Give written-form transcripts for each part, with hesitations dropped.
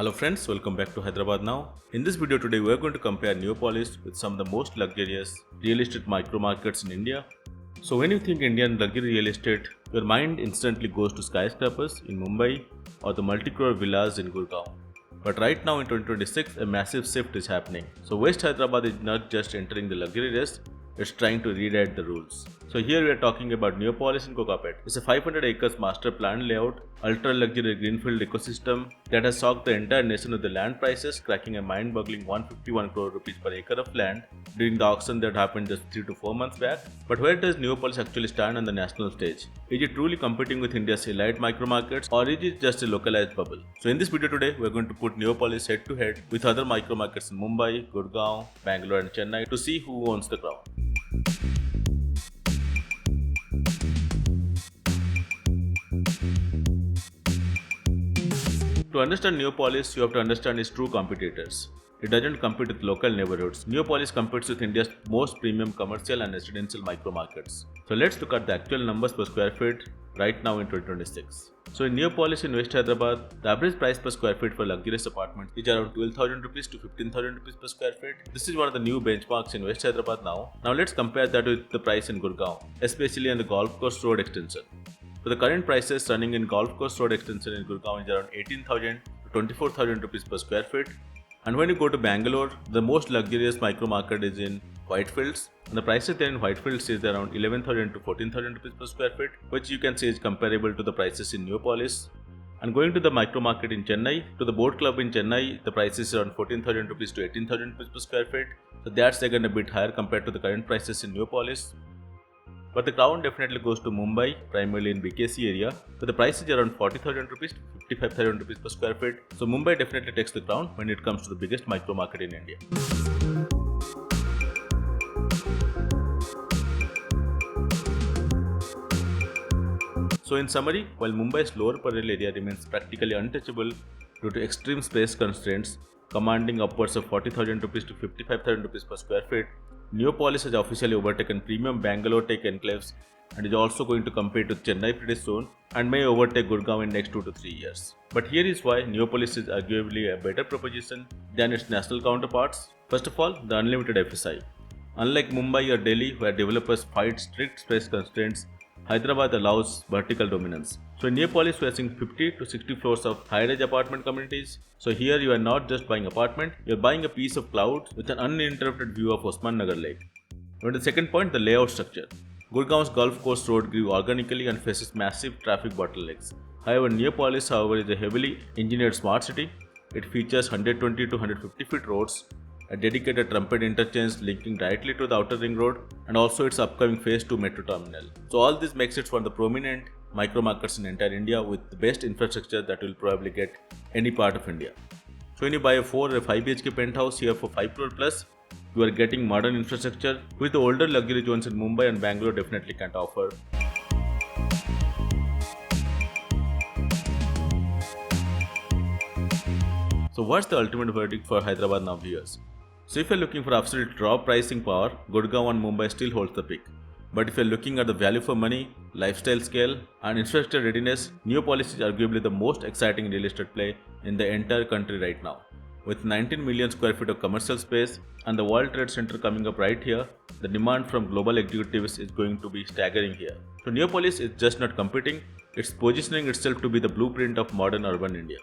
Hello friends, welcome back to Hyderabad Now. In this video today we are going to compare Neopolis with some of the most luxurious real estate micro markets in India. So when you think Indian luxury real estate, your mind instantly goes to skyscrapers in Mumbai or the multi-crore villas in Gurgaon. But right now in 2026, a massive shift is happening. So West Hyderabad is not just entering the luxury race, it's trying to rewrite the rules. So here we are talking about Neopolis in Kokapet. It's a 500 acres master plan layout, ultra luxury greenfield ecosystem that has shocked the entire nation with the land prices cracking a mind-boggling 151 crore rupees per acre of land during the auction that happened just 3 to 4 months back. But where does Neopolis actually stand on the national stage? Is it truly competing with India's elite micro markets, or is it just a localized bubble? So in this video today, we are going to put Neopolis head to head with other micro markets in Mumbai, Gurgaon, Bangalore and Chennai to see who owns the crown. To understand Neopolis, you have to understand its true competitors. It doesn't compete with local neighborhoods. Neopolis competes with India's most premium commercial and residential micro markets. So let's look at the actual numbers per square feet right now in 2026. So in Neopolis in West Hyderabad, the average price per square feet for luxurious apartments is around 12,000 rupees to 15,000 rupees per square feet. This is one of the new benchmarks in West Hyderabad now. Now let's compare that with the price in Gurgaon, especially on the Golf Course Road extension. So the current prices running in Golf Course Road extension in Gurgaon is around 18,000 to 24,000 rupees per square feet. And when you go to Bangalore, the most luxurious micro market is in Whitefields. And the prices there in Whitefields is around 11,000 to 14,000 rupees per square feet, which you can say is comparable to the prices in Neopolis. And going to the micro market in Chennai, to the boat club in Chennai, the prices are around 14,000 rupees to 18,000 rupees per square feet. So that's again a bit higher compared to the current prices in Neopolis. But the crown definitely goes to Mumbai, primarily in BKC area, where the price is around 40,000 rupees to 55,000 rupees per square feet. So Mumbai definitely takes the crown when it comes to the biggest micro market in India. So in summary, while Mumbai's lower parallel area remains practically untouchable due to extreme space constraints, commanding upwards of 40,000 rupees to 55,000 rupees per square feet, Neopolis has officially overtaken premium Bangalore tech enclaves and is also going to compete with Chennai pretty soon and may overtake Gurgaon in next 2 to 3 years. But here is why Neopolis is arguably a better proposition than its national counterparts. First of all, the unlimited FSI. Unlike Mumbai or Delhi, where developers fight strict space constraints, Hyderabad allows vertical dominance. So in Neopolis, we are seeing 50 to 60 floors of high-rise apartment communities. So here you are not just buying apartment, you are buying a piece of cloud with an uninterrupted view of Osman Nagar Lake. On the second point, the layout structure. Gurgaon's Golf Course Road grew organically and faces massive traffic bottlenecks. However, Neopolis, is a heavily engineered smart city. It features 120 to 150 feet roads, a dedicated trumpet interchange linking directly to the outer ring road, and also its upcoming phase 2 metro terminal. So all this makes it one of the prominent micro markets in entire India with the best infrastructure that will probably get any part of India. So when you buy a 4 or 5 BHK penthouse here for 5 crore plus, you are getting modern infrastructure which the older luxury zones in Mumbai and Bangalore definitely can't offer. So what's the ultimate verdict for Hyderabad Now viewers? So if you're looking for absolute raw pricing power, Gurgaon and Mumbai still holds the pick. But if you're looking at the value for money, lifestyle scale and infrastructure readiness, Neopolis is arguably the most exciting real estate play in the entire country right now. With 19 million square feet of commercial space and the World Trade Center coming up right here, the demand from global executives is going to be staggering here. So Neopolis is just not competing, it's positioning itself to be the blueprint of modern urban India.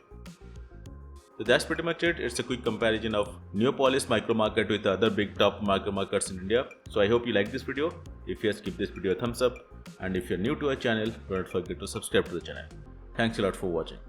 So that's pretty much it. It's a quick comparison of Neopolis micro market with the other big top micro markets in India. So I hope you like this video. If yes, give this video a thumbs up. And if you're new to our channel, don't forget to subscribe to the channel. Thanks a lot for watching.